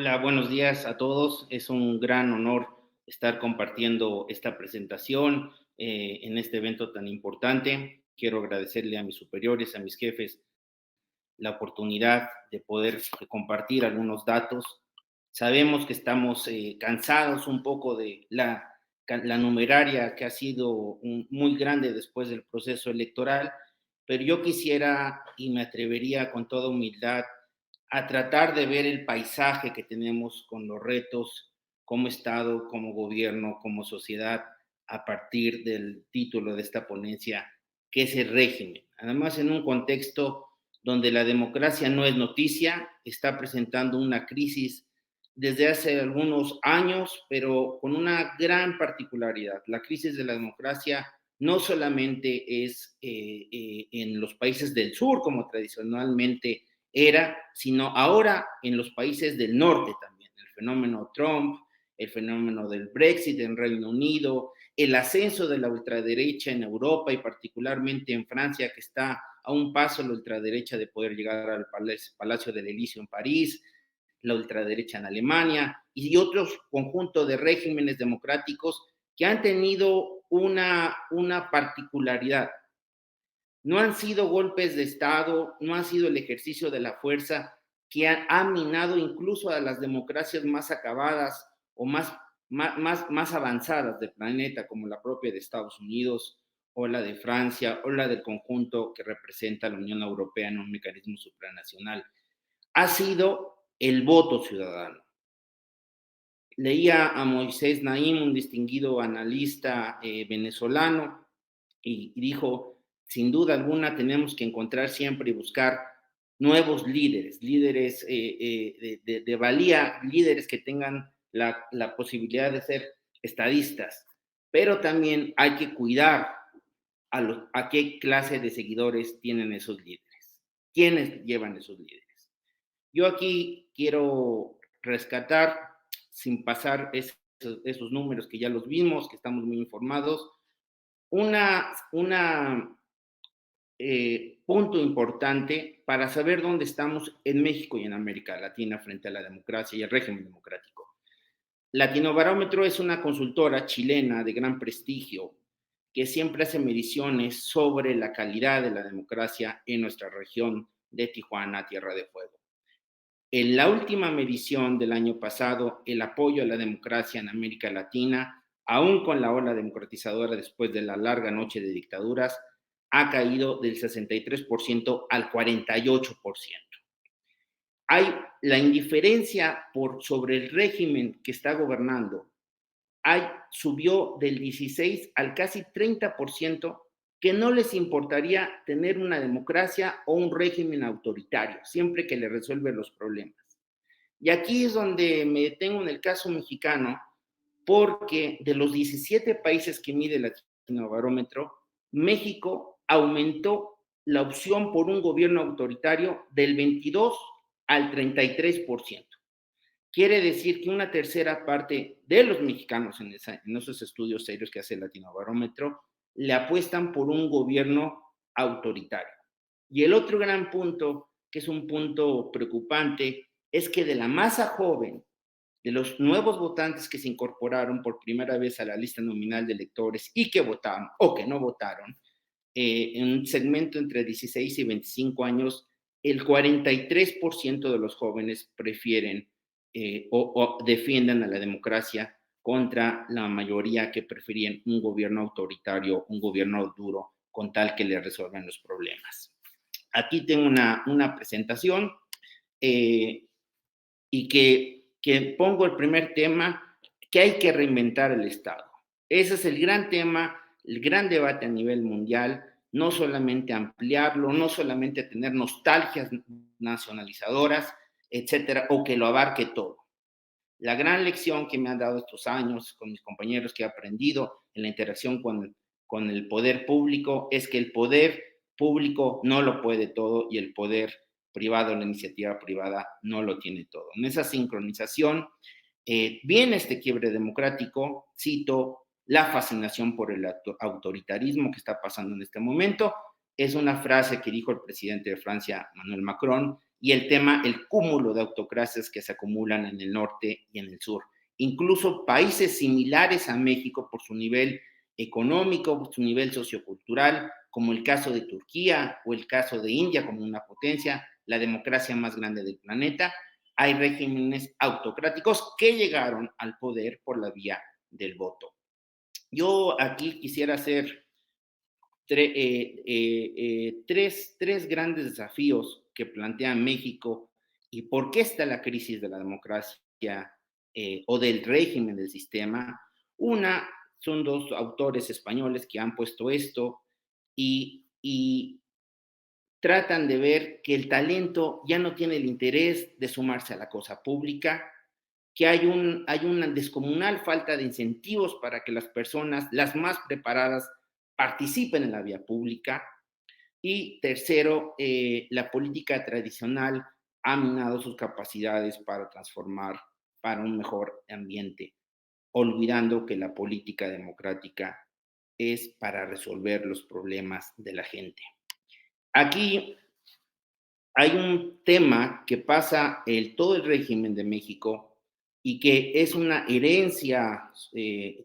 Hola, buenos días a todos. Es un gran honor estar compartiendo esta presentación en este evento tan importante. Quiero agradecerle a mis superiores, a mis jefes, la oportunidad de poder compartir algunos datos. Sabemos que estamos cansados un poco de la numeraria que ha sido muy grande después del proceso electoral, pero yo quisiera y me atrevería con toda humildad a tratar de ver el paisaje que tenemos con los retos como Estado, como gobierno, como sociedad, a partir del título de esta ponencia, que es el régimen. Además, en un contexto donde la democracia no es noticia, está presentando una crisis desde hace algunos años, pero con una gran particularidad. La crisis de la democracia no solamente es en los países del sur, como tradicionalmente era, sino ahora en los países del norte también. El fenómeno Trump, el fenómeno del Brexit en Reino Unido, el ascenso de la ultraderecha en Europa y particularmente en Francia, que está a un paso la ultraderecha de poder llegar al Palacio del Elíseo en París, la ultraderecha en Alemania y otros conjuntos de regímenes democráticos que han tenido una particularidad. No han sido golpes de Estado, no ha sido el ejercicio de la fuerza que ha minado incluso a las democracias más acabadas o más avanzadas del planeta, como la propia de Estados Unidos o la de Francia o la del conjunto que representa la Unión Europea en un mecanismo supranacional. Ha sido el voto ciudadano. Leía a Moisés Naim, un distinguido analista venezolano, y dijo, sin duda alguna tenemos que encontrar siempre y buscar nuevos líderes, líderes de valía, líderes que tengan la posibilidad de ser estadistas, pero también hay que cuidar a qué clase de seguidores tienen esos líderes, quiénes llevan esos líderes. Yo aquí quiero rescatar, sin pasar esos números que ya los vimos, que estamos muy informados, una punto importante para saber dónde estamos en México y en América Latina frente a la democracia y el régimen democrático. Latinobarómetro es una consultora chilena de gran prestigio que siempre hace mediciones sobre la calidad de la democracia en nuestra región de Tijuana, Tierra de Fuego. En la última medición del año pasado, el apoyo a la democracia en América Latina, aún con la ola democratizadora después de la larga noche de dictaduras, ha caído del 63% al 48%. Hay la indiferencia sobre el régimen que está gobernando, subió del 16 al casi 30%, que no les importaría tener una democracia o un régimen autoritario, siempre que le resuelve los problemas. Y aquí es donde me detengo en el caso mexicano, porque de los 17 países que mide el Latinobarómetro, México aumentó la opción por un gobierno autoritario del 22 al 33%. Quiere decir que una tercera parte de los mexicanos en esos estudios serios que hace el Latinobarómetro le apuestan por un gobierno autoritario. Y el otro gran punto, que es un punto preocupante, es que de la masa joven, de los nuevos votantes que se incorporaron por primera vez a la lista nominal de electores y que votaron o que no votaron, en un segmento entre 16 y 25 años, el 43% de los jóvenes prefieren o defiendan a la democracia contra la mayoría que preferían un gobierno autoritario, un gobierno duro, con tal que le resuelvan los problemas. Aquí tengo una presentación eh, y que pongo el primer tema, que hay que reinventar el Estado. Ese es el gran tema, el gran debate a nivel mundial, no solamente ampliarlo, no solamente tener nostalgias nacionalizadoras, etcétera, o que lo abarque todo. La gran lección que me han dado estos años con mis compañeros que he aprendido en la interacción con el poder público es que el poder público no lo puede todo y el poder privado, la iniciativa privada, no lo tiene todo. En esa sincronización viene este quiebre democrático, cito, la fascinación por el autoritarismo que está pasando en este momento. Es una frase que dijo el presidente de Francia, Emmanuel Macron, y el cúmulo de autocracias que se acumulan en el norte y en el sur. Incluso países similares a México por su nivel económico, por su nivel sociocultural, como el caso de Turquía o el caso de India como una potencia, la democracia más grande del planeta, hay regímenes autocráticos que llegaron al poder por la vía del voto. Yo aquí quisiera hacer tres grandes desafíos que plantea México y por qué está la crisis de la democracia o del régimen del sistema. Una, son dos autores españoles que han puesto esto y tratan de ver que el talento ya no tiene el interés de sumarse a la cosa pública, que hay una descomunal falta de incentivos para que las personas, las más preparadas, participen en la vía pública. Y tercero, la política tradicional ha minado sus capacidades para transformar para un mejor ambiente, olvidando que la política democrática es para resolver los problemas de la gente. Aquí hay un tema que pasa todo el régimen de México y que es una herencia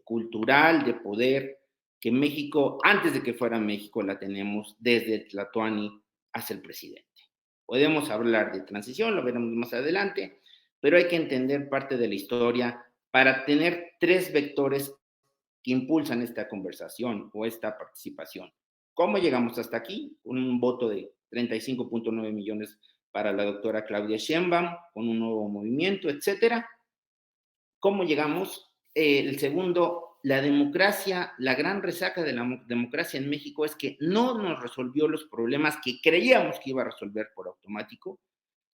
cultural de poder que México, antes de que fuera México, la tenemos desde Tlatoani hasta el presidente. Podemos hablar de transición, lo veremos más adelante, pero hay que entender parte de la historia para tener tres vectores que impulsan esta conversación o esta participación. ¿Cómo llegamos hasta aquí? Con un voto de 35.9 millones para la doctora Claudia Sheinbaum, con un nuevo movimiento, etcétera. ¿Cómo llegamos? El segundo, la democracia, la gran resaca de la democracia en México es que no nos resolvió los problemas que creíamos que iba a resolver por automático.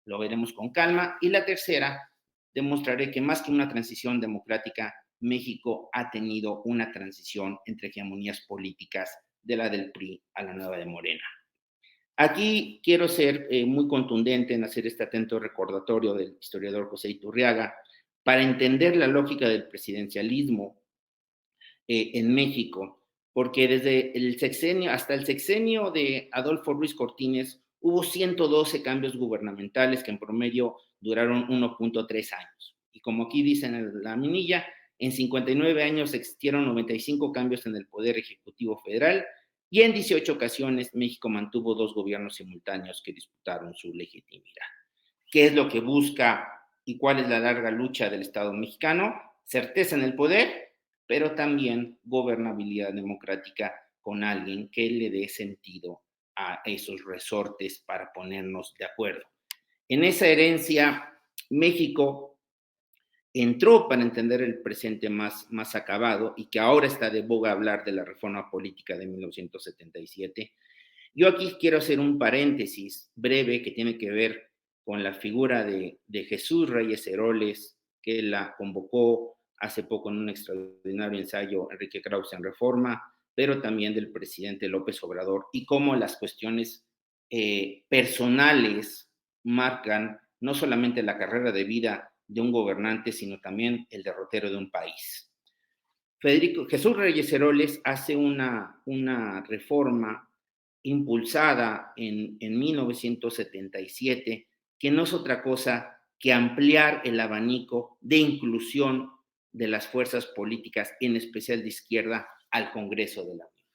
Lo veremos con calma. Y la tercera, demostraré que más que una transición democrática, México ha tenido una transición entre hegemonías políticas de la del PRI a la nueva de Morena. Aquí quiero ser muy contundente en hacer este atento recordatorio del historiador José Iturriaga para entender la lógica del presidencialismo en México, porque desde el sexenio hasta el sexenio de Adolfo Ruiz Cortines hubo 112 cambios gubernamentales que en promedio duraron 1.3 años. Y como aquí dicen en la minilla, en 59 años existieron 95 cambios en el Poder Ejecutivo Federal y en 18 ocasiones México mantuvo dos gobiernos simultáneos que disputaron su legitimidad. ¿Qué es lo que busca y cuál es la larga lucha del Estado mexicano? Certeza en el poder, pero también gobernabilidad democrática con alguien que le dé sentido a esos resortes para ponernos de acuerdo. En esa herencia, México entró para entender el presente más acabado y que ahora está de boga hablar de la reforma política de 1977. Yo aquí quiero hacer un paréntesis breve que tiene que ver con la figura de Jesús Reyes Heroles, que la convocó hace poco en un extraordinario ensayo Enrique Krause en Reforma, pero también del presidente López Obrador, y cómo las cuestiones personales marcan no solamente la carrera de vida de un gobernante, sino también el derrotero de un país. Jesús Reyes Heroles hace una reforma impulsada en 1977, que no es otra cosa que ampliar el abanico de inclusión de las fuerzas políticas, en especial de izquierda, al Congreso de la Unión.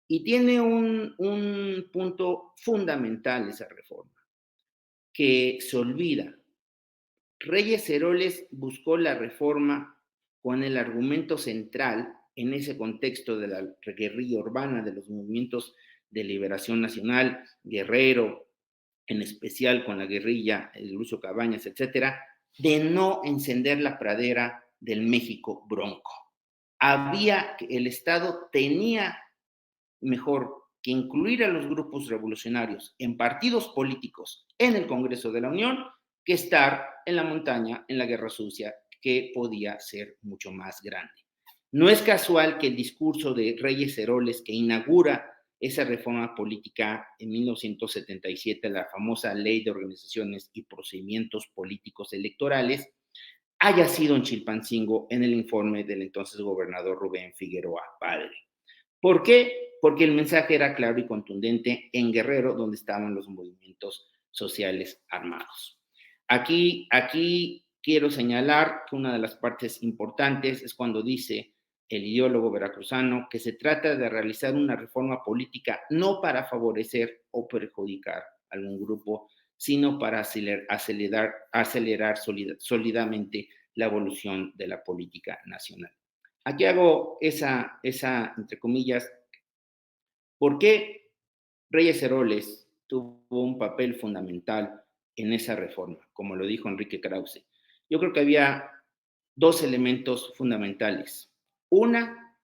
Y tiene un punto fundamental esa reforma, que se olvida. Reyes Heroles buscó la reforma con el argumento central en ese contexto de la guerrilla urbana, de los movimientos de liberación nacional, Guerrero, en especial con la guerrilla, el Lucio Cabañas, etcétera, de no encender la pradera del México bronco. El Estado tenía mejor que incluir a los grupos revolucionarios en partidos políticos en el Congreso de la Unión que estar en la montaña, en la guerra sucia, que podía ser mucho más grande. No es casual que el discurso de Reyes Heroles, que inaugura esa reforma política en 1977, la famosa Ley de Organizaciones y Procedimientos Políticos Electorales, haya sido en Chilpancingo en el informe del entonces gobernador Rubén Figueroa Padre. ¿Por qué? Porque el mensaje era claro y contundente en Guerrero, donde estaban los movimientos sociales armados. Aquí quiero señalar que una de las partes importantes es cuando dice el ideólogo veracruzano que se trata de realizar una reforma política no para favorecer o perjudicar a algún grupo, sino para acelerar sólidamente la evolución de la política nacional. Aquí hago entre comillas, ¿por qué Reyes Heroles tuvo un papel fundamental en esa reforma, como lo dijo Enrique Krause? Yo creo que había dos elementos fundamentales. Una,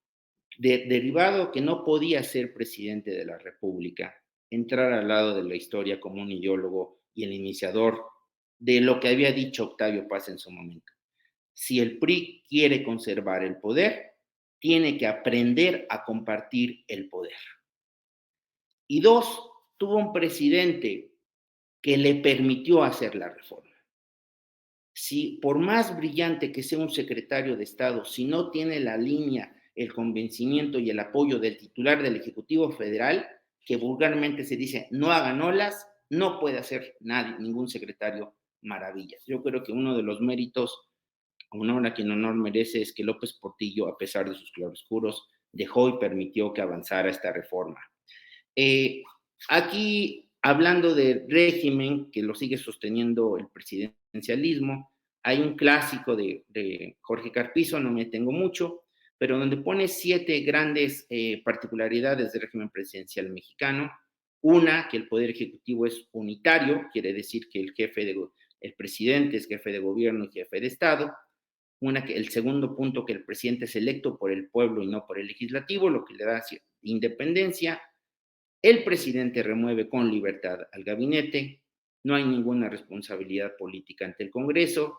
derivado que no podía ser presidente de la República, entrar al lado de la historia como un ideólogo y el iniciador de lo que había dicho Octavio Paz en su momento. Si el PRI quiere conservar el poder, tiene que aprender a compartir el poder. Y dos, tuvo un presidente que le permitió hacer la reforma. Si por más brillante que sea un secretario de Estado, si no tiene la línea, el convencimiento y el apoyo del titular del Ejecutivo Federal, que vulgarmente se dice no hagan olas, no puede hacer nadie, ningún secretario maravillas. Yo creo que uno de los méritos, honor a quien honor merece, es que López Portillo, a pesar de sus claroscuros, dejó y permitió que avanzara esta reforma. Aquí, hablando de régimen, que lo sigue sosteniendo el presidencialismo, hay un clásico de Jorge Carpizo, no me tengo mucho, pero donde pone 7 grandes particularidades del régimen presidencial mexicano. Una, que el poder ejecutivo es unitario, quiere decir que el presidente es jefe de gobierno y jefe de Estado. El segundo punto, que el presidente es electo por el pueblo y no por el legislativo, lo que le da independencia. El presidente remueve con libertad al gabinete, no hay ninguna responsabilidad política ante el Congreso,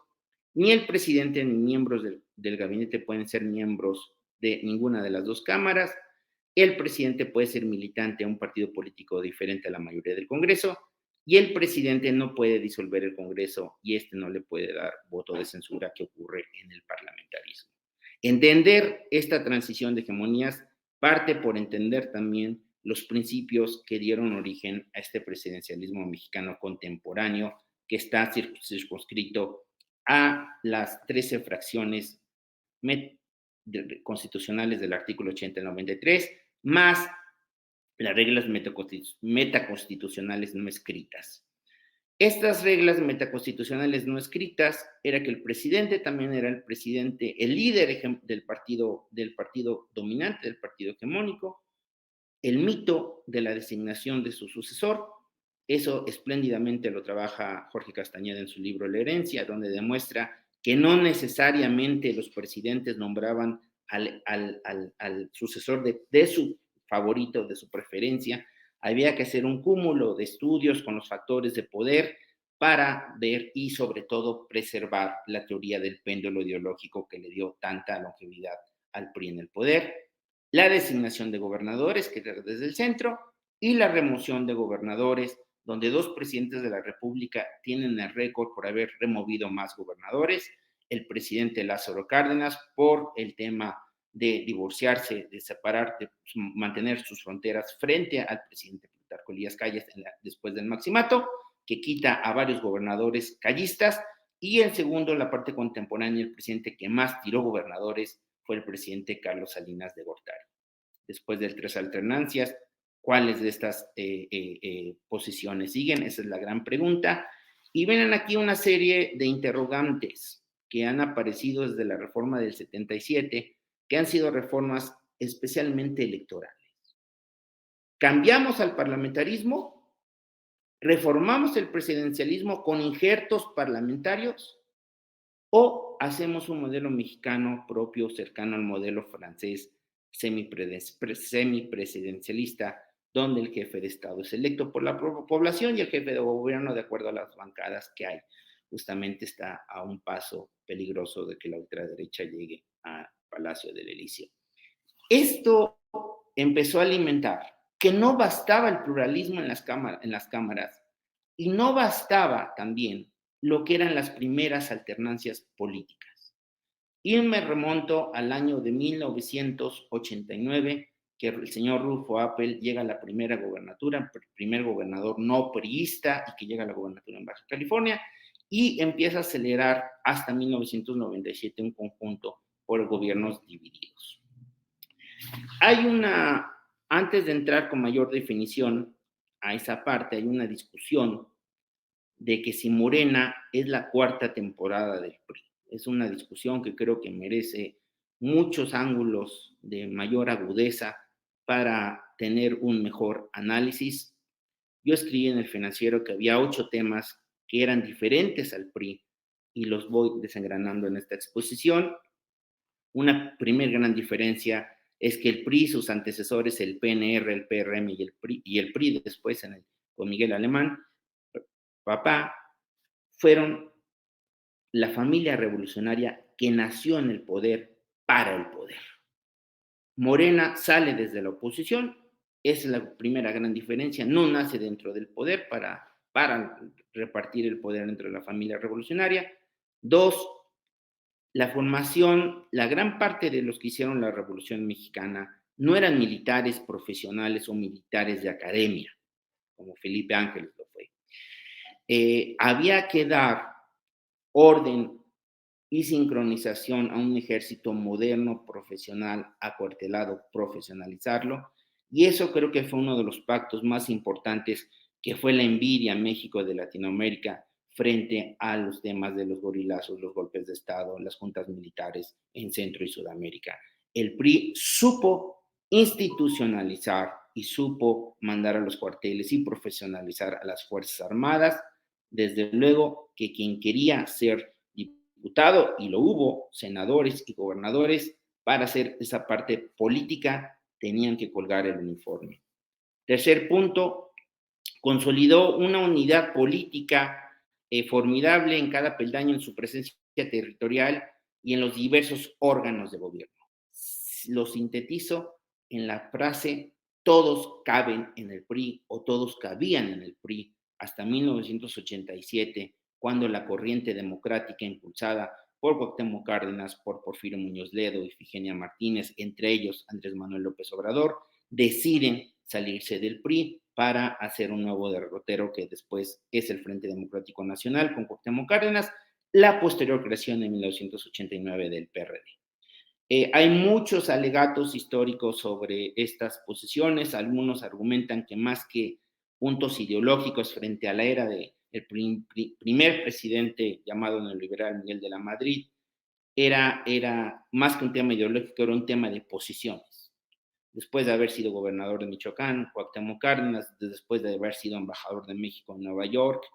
ni el presidente ni miembros del gabinete pueden ser miembros de ninguna de las dos cámaras. El presidente puede ser militante a un partido político diferente a la mayoría del Congreso, y el presidente no puede disolver el Congreso y este no le puede dar voto de censura, que ocurre en el parlamentarismo. Entender esta transición de hegemonías parte por entender también los principios que dieron origen a este presidencialismo mexicano contemporáneo, que está circunscrito a las 13 fracciones constitucionales del artículo 80 y 93, más las reglas metaconstitucionales no escritas. Estas reglas metaconstitucionales no escritas era que el presidente también era el presidente, el líder del partido dominante, del partido hegemónico, el mito de la designación de su sucesor. Eso espléndidamente lo trabaja Jorge Castañeda en su libro La herencia, donde demuestra que no necesariamente los presidentes nombraban al sucesor de su favorito, de su preferencia. Había que hacer un cúmulo de estudios con los factores de poder para ver y sobre todo preservar la teoría del péndulo ideológico que le dio tanta longevidad al PRI en el poder, la designación de gobernadores, que era desde el centro, y la remoción de gobernadores, donde 2 presidentes de la República tienen el récord por haber removido más gobernadores, el presidente Lázaro Cárdenas por el tema de divorciarse, de separar, de mantener sus fronteras frente al presidente Plutarco Elías Calles después del maximato, que quita a varios gobernadores callistas, y en segundo, la parte contemporánea, el presidente que más tiró gobernadores fue el presidente Carlos Salinas de Gortari. Después de 3 alternancias, ¿cuáles de estas posiciones siguen? Esa es la gran pregunta. Y ven aquí una serie de interrogantes que han aparecido desde la reforma del 77, que han sido reformas especialmente electorales. ¿Cambiamos al parlamentarismo? ¿Reformamos el presidencialismo con injertos parlamentarios? ¿O hacemos un modelo mexicano propio, cercano al modelo francés, semipresidencialista, donde el jefe de Estado es electo por la población y el jefe de gobierno de acuerdo a las bancadas que hay? Justamente está a un paso peligroso de que la ultraderecha llegue al Palacio del Elíseo. Esto empezó a alimentar que no bastaba el pluralismo en las cámaras y no bastaba también lo que eran las primeras alternancias políticas. Y me remonto al año de 1989, que el señor Rulfo Appel llega a la primera gobernatura, primer gobernador no priista, y que llega a la gobernatura en Baja California, y empieza a acelerar hasta 1997 un conjunto por gobiernos divididos. Hay una, antes de entrar con mayor definición a esa parte, hay una discusión de que si Morena es la cuarta temporada del PRI. Es una discusión que creo que merece muchos ángulos de mayor agudeza para tener un mejor análisis. Yo escribí en el Financiero que había 8 temas que eran diferentes al PRI y los voy desengranando en esta exposición. Una primer gran diferencia es que el PRI, sus antecesores, el PNR, el PRM y el PRI después con Miguel Alemán, papá, fueron la familia revolucionaria que nació en el poder para el poder. Morena sale desde la oposición, esa es la primera gran diferencia, no nace dentro del poder para repartir el poder entre la familia revolucionaria. Dos, la formación, la gran parte de los que hicieron la Revolución Mexicana no eran militares profesionales o militares de academia, como Felipe Ángeles lo fue. Había que dar orden y sincronización a un ejército moderno, profesional, acuartelado, profesionalizarlo. Y eso creo que fue uno de los pactos más importantes, que fue la envidia en México de Latinoamérica frente a los temas de los gorilazos, los golpes de Estado, las juntas militares en Centro y Sudamérica. El PRI supo institucionalizar y supo mandar a los cuarteles y profesionalizar a las Fuerzas Armadas. Desde luego que quien quería ser diputado, y lo hubo, senadores y gobernadores, para hacer esa parte política tenían que colgar el uniforme. Tercer punto, consolidó una unidad política formidable en cada peldaño en su presencia territorial y en los diversos órganos de gobierno. Lo sintetizo en la frase: todos caben en el PRI o todos cabían en el PRI hasta 1987, cuando la corriente democrática impulsada por Cuauhtémoc Cárdenas, por Porfirio Muñoz Ledo y Ifigenia Martínez, entre ellos Andrés Manuel López Obrador, deciden salirse del PRI para hacer un nuevo derrotero que después es el Frente Democrático Nacional con Cuauhtémoc Cárdenas, la posterior creación en 1989 del PRD. Hay muchos alegatos históricos sobre estas posiciones. Algunos argumentan que más que puntos ideológicos frente a la era del primer presidente llamado neoliberal Miguel de la Madrid, era más que un tema ideológico, era un tema de posiciones. Después de haber sido gobernador de Michoacán, Cuauhtémoc Cárdenas, después de haber sido embajador de México en Nueva York,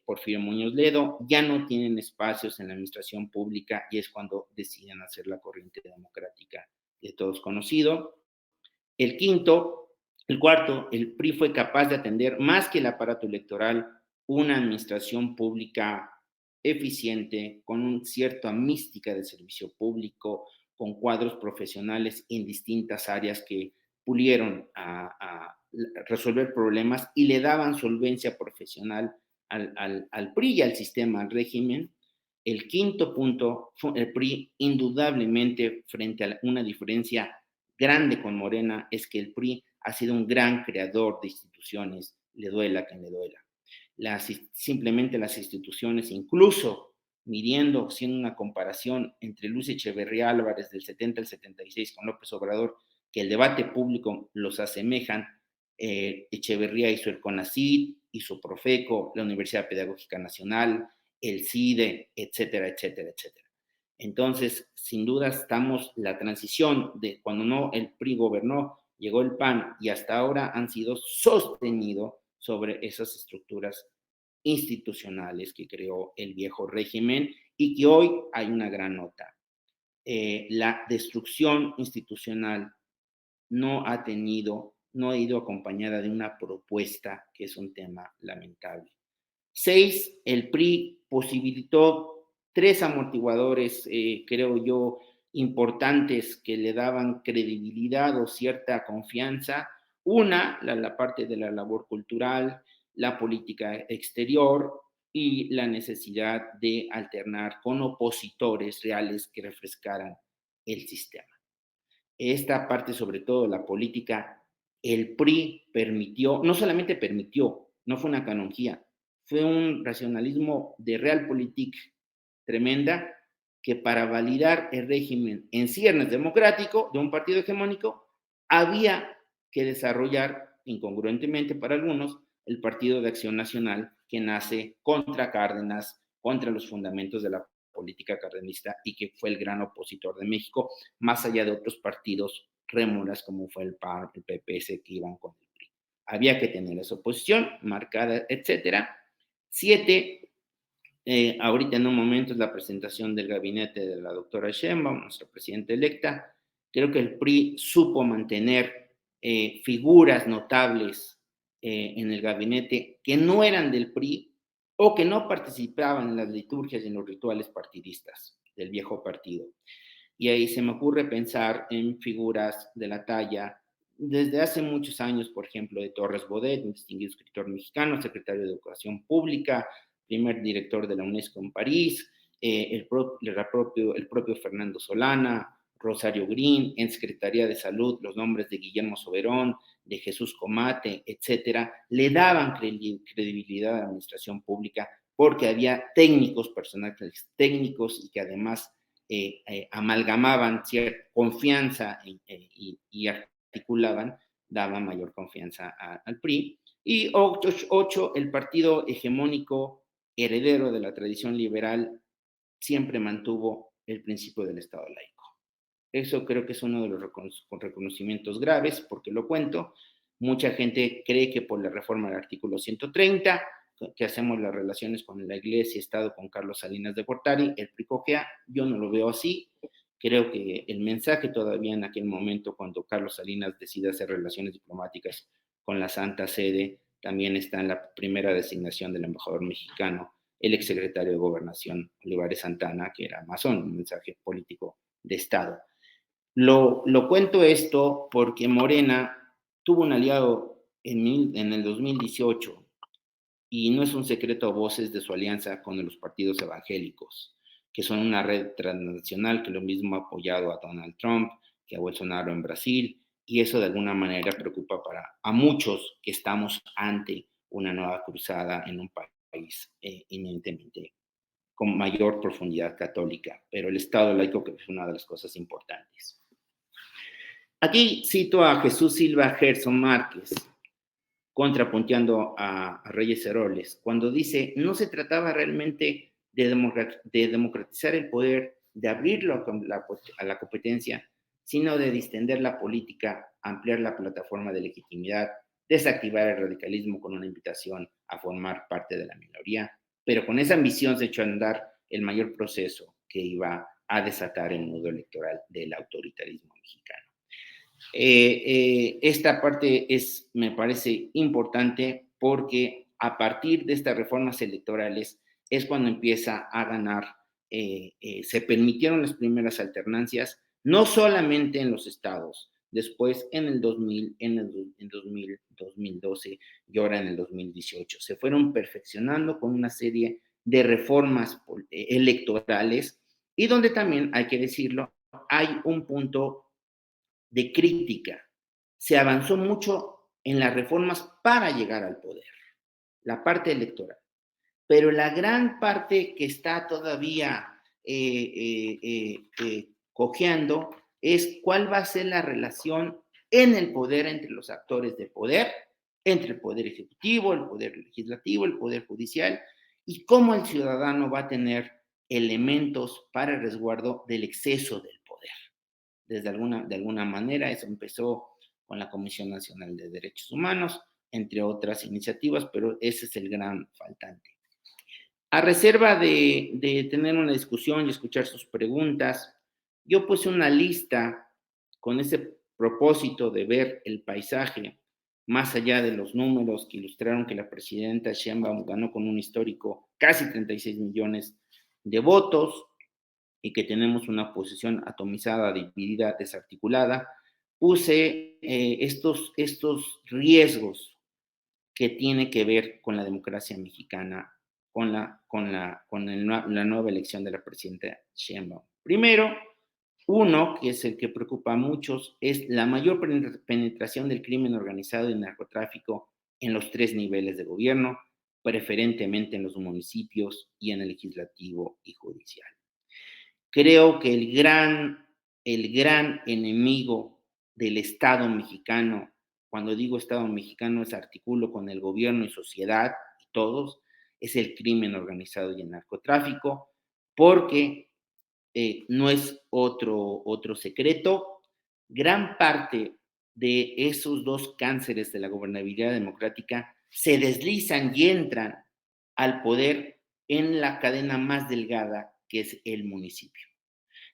Porfirio Muñoz Ledo, ya no tienen espacios en la administración pública y es cuando deciden hacer la corriente democrática de todos conocido. El cuarto, el PRI fue capaz de atender más que el aparato electoral, una administración pública eficiente, con una cierta mística de servicio público, con cuadros profesionales en distintas áreas que pulieron a resolver problemas y le daban solvencia profesional al PRI y al sistema, al régimen. El quinto punto, el PRI indudablemente frente a una diferencia grande con Morena, es que el PRI ha sido un gran creador de instituciones, le duela a quien le duela. Simplemente las instituciones, incluso midiendo, haciendo una comparación entre Luis Echeverría Álvarez del 70 al 76 con López Obrador, que el debate público los asemejan. Echeverría hizo el CONACYT, hizo Profeco, la Universidad Pedagógica Nacional, el CIDE, etcétera, etcétera, etcétera. Entonces, sin duda, estamos la transición de cuando no el PRI gobernó, llegó el PAN y hasta ahora han sido sostenidos sobre esas estructuras institucionales que creó el viejo régimen y que hoy hay una gran nota. La destrucción institucional no ha ido acompañada de una propuesta, que es un tema lamentable. 6, el PRI posibilitó 3 amortiguadores, creo yo, importantes que le daban credibilidad o cierta confianza. Una, la parte de la labor cultural, la política exterior y la necesidad de alternar con opositores reales que refrescaran el sistema. esta parte, sobre todo la política, el PRI permitió, no solamente permitió, no fue una canonjía, fue un racionalismo de realpolitik tremenda, que para validar el régimen en ciernes democrático de un partido hegemónico, había que desarrollar incongruentemente para algunos el Partido de Acción Nacional, que nace contra Cárdenas, contra los fundamentos de la política cardenista y que fue el gran opositor de México, más allá de otros partidos rémoras como fue el PAN, el PPS, que iban con el PRI. Había que tener esa oposición marcada, etcétera. 7, ahorita en un momento es la presentación del gabinete de la doctora Sheinbaum, nuestra presidenta electa. Creo que el PRI supo mantener figuras notables en el gabinete que no eran del PRI o que no participaban en las liturgias y en los rituales partidistas del viejo partido. Y ahí se me ocurre pensar en figuras de la talla desde hace muchos años, por ejemplo, de Torres Bodet, un distinguido escritor mexicano, secretario de Educación Pública, primer director de la UNESCO en París, el propio Fernando Solana, Rosario Green, en Secretaría de Salud, los nombres de Guillermo Soberón, de Jesús Comate, etcétera, le daban credibilidad a la administración pública porque había técnicos, personajes técnicos y que además amalgamaban cierta confianza y articulaban, daban mayor confianza al PRI. Y 8, el partido hegemónico heredero de la tradición liberal siempre mantuvo el principio del Estado laico. Eso creo que es uno de los reconocimientos graves, porque lo cuento. Mucha gente cree que por la reforma del artículo 130, que hacemos las relaciones con la Iglesia y Estado con Carlos Salinas de Gortari, el PRI cojea. Yo no lo veo así. Creo que el mensaje todavía en aquel momento, cuando Carlos Salinas decide hacer relaciones diplomáticas con la Santa Sede, también está en la primera designación del embajador mexicano, el exsecretario de Gobernación, Olivares Santana, que era masón, un mensaje político de Estado. Lo cuento esto porque Morena tuvo un aliado en el 2018 y no es un secreto a voces de su alianza con los partidos evangélicos, que son una red transnacional que lo mismo ha apoyado a Donald Trump, que a Bolsonaro en Brasil, y eso de alguna manera preocupa a muchos que estamos ante una nueva cruzada en un país inminentemente con mayor profundidad católica, pero el Estado laico que es una de las cosas importantes. Aquí cito a Jesús Silva Gerson Márquez, contrapunteando a Reyes Heroles, cuando dice, no se trataba realmente de democratizar el poder, de abrirlo a la competencia, sino de distender la política, ampliar la plataforma de legitimidad, desactivar el radicalismo con una invitación a formar parte de la minoría, pero con esa ambición se echó a andar el mayor proceso que iba a desatar el nudo electoral del autoritarismo mexicano. Esta parte me parece importante porque a partir de estas reformas electorales es cuando empieza a ganar, se permitieron las primeras alternancias, no solamente en los estados, después en el 2000, en 2012 y ahora en el 2018. Se fueron perfeccionando con una serie de reformas electorales y donde también, hay que decirlo, hay un punto de crítica. Se avanzó mucho en las reformas para llegar al poder, la parte electoral. Pero la gran parte que está todavía cojeando es cuál va a ser la relación en el poder entre los actores de poder, entre el poder ejecutivo, el poder legislativo, el poder judicial, y cómo el ciudadano va a tener elementos para el resguardo del exceso del poder. De alguna manera, eso empezó con la Comisión Nacional de Derechos Humanos, entre otras iniciativas, pero ese es el gran faltante. A reserva de tener una discusión y escuchar sus preguntas, yo puse una lista con ese propósito de ver el paisaje más allá de los números que ilustraron que la presidenta Sheinbaum ganó con un histórico casi 36 millones de votos, y que tenemos una posición atomizada, dividida, desarticulada, puse estos riesgos que tiene que ver con la democracia mexicana, con la nueva elección de la presidenta Sheinbaum. Primero, Uno, que es el que preocupa a muchos, es la mayor penetración del crimen organizado y narcotráfico en los tres niveles de gobierno, preferentemente en los municipios y en el legislativo y judicial. Creo que el gran enemigo del Estado mexicano, cuando digo Estado mexicano es articulo con el gobierno y sociedad y todos, es el crimen organizado y el narcotráfico, porque no es otro secreto. Gran parte de esos dos cánceres de la gobernabilidad democrática se deslizan y entran al poder en la cadena más delgada que es el municipio.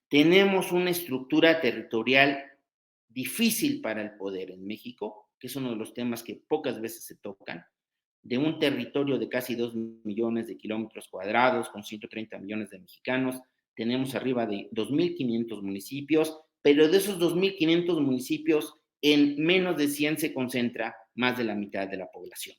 Tenemos una estructura territorial difícil para el poder en México, que es uno de los temas que pocas veces se tocan, de un territorio de casi 2 millones de kilómetros cuadrados, con 130 millones de mexicanos, tenemos arriba de 2.500 municipios, pero de esos 2.500 municipios, en menos de 100 se concentra más de la mitad de la población.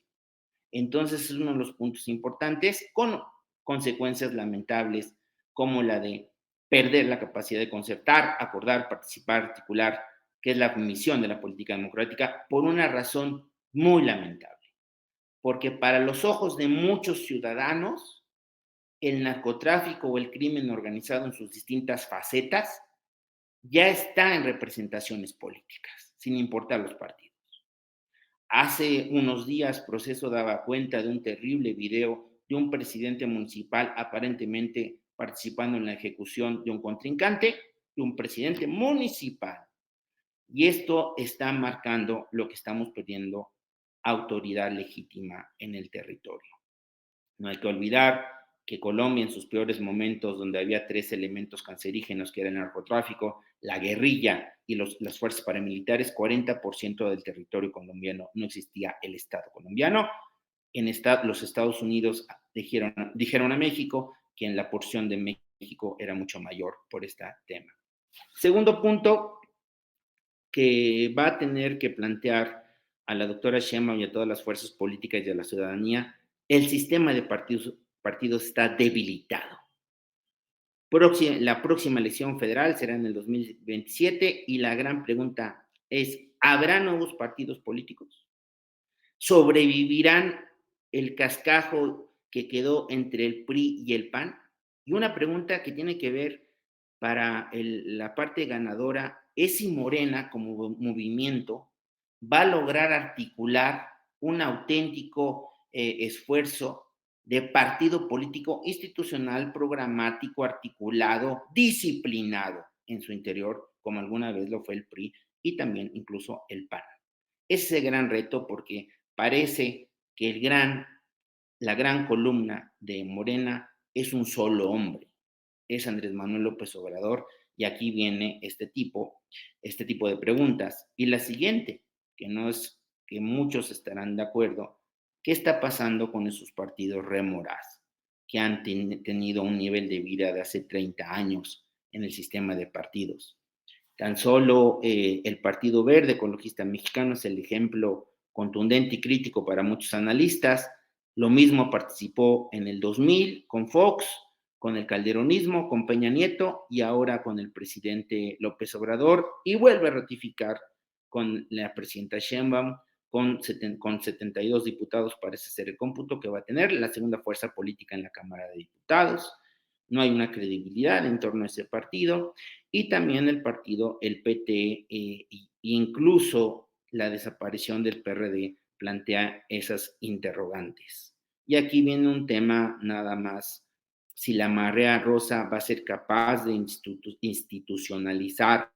Entonces es uno de los puntos importantes, con consecuencias lamentables como la de perder la capacidad de concertar, acordar, participar, articular, que es la misión de la política democrática, por una razón muy lamentable. Porque para los ojos de muchos ciudadanos, el narcotráfico o el crimen organizado en sus distintas facetas ya está en representaciones políticas, sin importar los partidos. Hace unos días, Proceso daba cuenta de un terrible video de un presidente municipal aparentemente participando en la ejecución de un contrincante, de un presidente municipal. Y esto está marcando lo que estamos perdiendo, autoridad legítima en el territorio. No hay que olvidar que Colombia en sus peores momentos, donde había tres elementos cancerígenos, que era el narcotráfico, la guerrilla y las fuerzas paramilitares, 40% del territorio colombiano no existía el Estado colombiano. Los Estados Unidos dijeron a México que en la porción de México era mucho mayor por este tema. Segundo punto que va a tener que plantear a la doctora Sheinbaum y a todas las fuerzas políticas y a la ciudadanía, el sistema de partidos está debilitado. La próxima elección federal será en el 2027 y la gran pregunta es, ¿habrá nuevos partidos políticos? ¿Sobrevivirán el cascajo que quedó entre el PRI y el PAN? Y una pregunta que tiene que ver para la parte ganadora es si Morena como movimiento va a lograr articular un auténtico esfuerzo de partido político institucional, programático, articulado, disciplinado en su interior, como alguna vez lo fue el PRI y también incluso el PAN. Ese es el gran reto porque parece que la gran columna de Morena es un solo hombre, es Andrés Manuel López Obrador, y aquí viene este tipo de preguntas. Y la siguiente, que no es que muchos estarán de acuerdo, ¿qué está pasando con esos partidos rémoras que han tenido un nivel de vida de hace 30 años en el sistema de partidos? Tan solo el Partido Verde Ecologista Mexicano es el ejemplo contundente y crítico para muchos analistas. Lo mismo participó en el 2000 con Fox, con el calderonismo, con Peña Nieto y ahora con el presidente López Obrador, y vuelve a ratificar con la presidenta Sheinbaum, con 72 diputados parece ser el cómputo que va a tener, la segunda fuerza política en la Cámara de Diputados. No hay una credibilidad en torno a ese partido, y también el partido, el PT, incluso la desaparición del PRD plantea esas interrogantes. Y aquí viene un tema nada más, si la marea rosa va a ser capaz de institucionalizar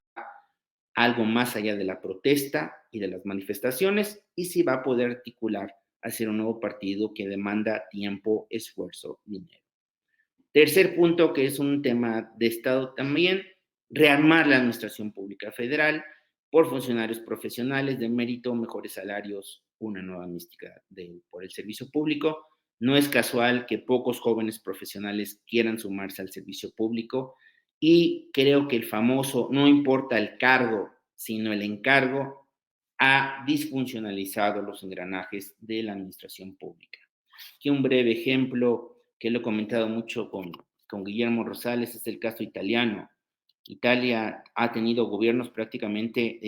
algo más allá de la protesta y de las manifestaciones, y si va a poder articular hacer un nuevo partido que demanda tiempo, esfuerzo, dinero. Tercer punto, que es un tema de Estado también, rearmar la administración pública federal por funcionarios profesionales de mérito, mejores salarios, una nueva mística por el servicio público. No es casual que pocos jóvenes profesionales quieran sumarse al servicio público, y creo que el famoso no importa el cargo, sino el encargo, ha disfuncionalizado los engranajes de la administración pública. Aquí un breve ejemplo que lo he comentado mucho con Guillermo Rosales es el caso italiano. Italia ha tenido gobiernos prácticamente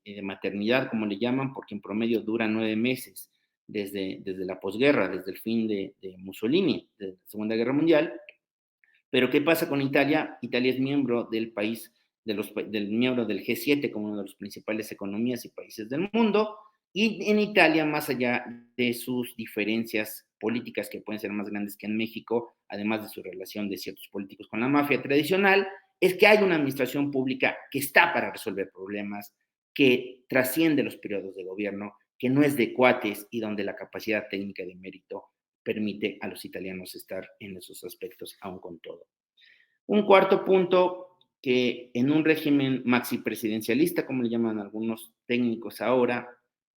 de maternidad, como le llaman, porque en promedio dura 9 meses desde la posguerra, desde el fin de Mussolini, de la Segunda Guerra Mundial. Pero ¿qué pasa con Italia? Italia es miembro del país, del miembro del G7 como una de las principales economías y países del mundo. Y en Italia, más allá de sus diferencias políticas que pueden ser más grandes que en México, además de su relación de ciertos políticos con la mafia tradicional, es que hay una administración pública que está para resolver problemas, que trasciende los periodos de gobierno, que no es de cuates y donde la capacidad técnica de mérito permite a los italianos estar en esos aspectos, aún con todo. Un cuarto punto, que en un régimen maxipresidencialista, como le llaman algunos técnicos ahora,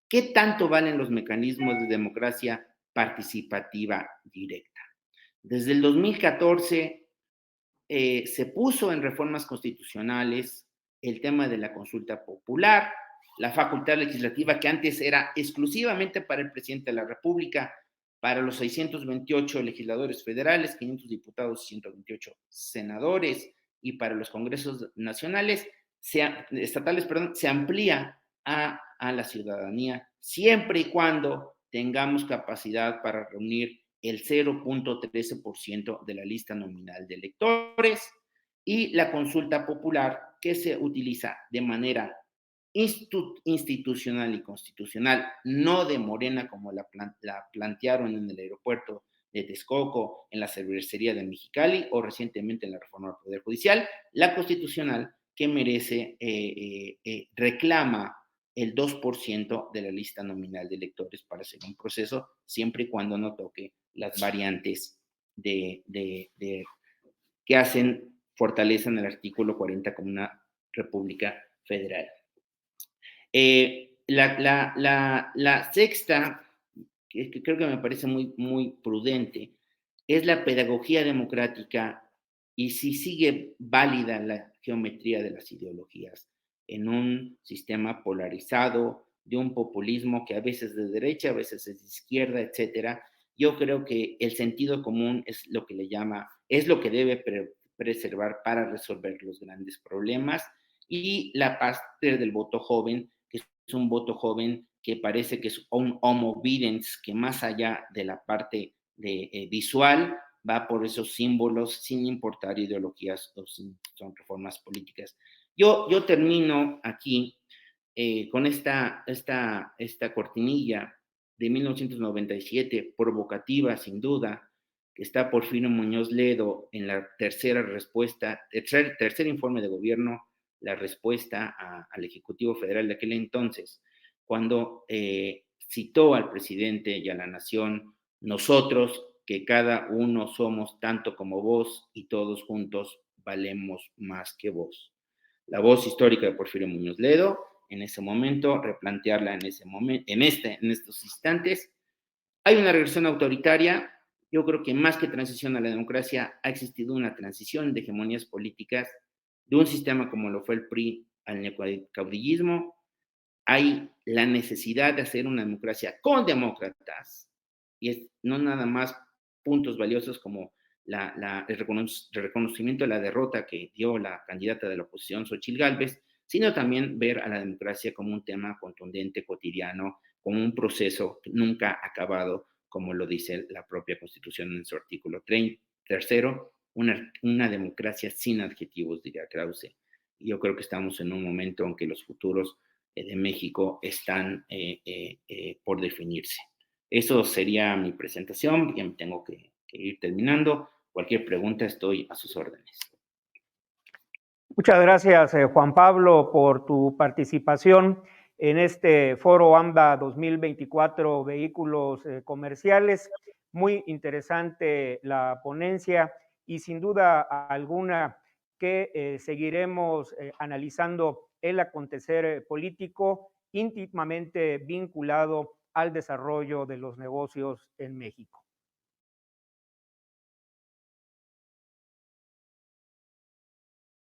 ¿qué tanto valen los mecanismos de democracia participativa directa? Desde el 2014 se puso en reformas constitucionales el tema de la consulta popular, la facultad legislativa que antes era exclusivamente para el presidente de la República, para los 628 legisladores federales, 500 diputados y 128 senadores, y para los congresos nacionales, estatales, perdón, se amplía a la ciudadanía, siempre y cuando tengamos capacidad para reunir el 0.13% de la lista nominal de electores, y la consulta popular, que se utiliza de manera institucional y constitucional, no de Morena como la plantearon en el aeropuerto de Texcoco, en la cervecería de Mexicali o recientemente en la reforma del Poder Judicial, la constitucional que merece, reclama el 2% de la lista nominal de electores para hacer un proceso, siempre y cuando no toque las variantes que fortalecen el artículo 40 como una república federal. La sexta, que creo que me parece muy prudente, es la pedagogía democrática y si sigue válida la geometría de las ideologías en un sistema polarizado, de un populismo que a veces es de derecha, a veces es de izquierda, etcétera. Yo creo que el sentido común es lo que le llama, es lo que debe preservar para resolver los grandes problemas, y la parte del voto joven, que es un voto joven que parece que es un homo videns, que más allá de la parte visual va por esos símbolos sin importar ideologías o son reformas políticas. Yo termino aquí con esta cortinilla de 1997, provocativa sin duda, que está Porfirio Muñoz Ledo en la tercer informe de gobierno, la respuesta al Ejecutivo Federal de aquel entonces, cuando citó al presidente y a la nación: nosotros, que cada uno somos tanto como vos y todos juntos valemos más que vos. La voz histórica de Porfirio Muñoz Ledo, en ese momento, replantearla en estos instantes. Hay una regresión autoritaria. Yo creo que más que transición a la democracia, ha existido una transición de hegemonías políticas de un sistema como lo fue el PRI al neocaudillismo. Hay la necesidad de hacer una democracia con demócratas, y es no nada más puntos valiosos como el reconocimiento de la derrota que dio la candidata de la oposición, Xochitl Gálvez, sino también ver a la democracia como un tema contundente, cotidiano, como un proceso nunca acabado, como lo dice la propia Constitución en su artículo tercero, una democracia sin adjetivos, diría Krause. Y yo creo que estamos en un momento en que los futuros de México están por definirse. Eso sería mi presentación, ya me tengo que ir terminando. Cualquier pregunta, estoy a sus órdenes. Muchas gracias, Juan Pablo, por tu participación en este Foro AMBA 2024 Vehículos Comerciales. Muy interesante la ponencia y sin duda alguna que seguiremos analizando el acontecer político íntimamente vinculado al desarrollo de los negocios en México.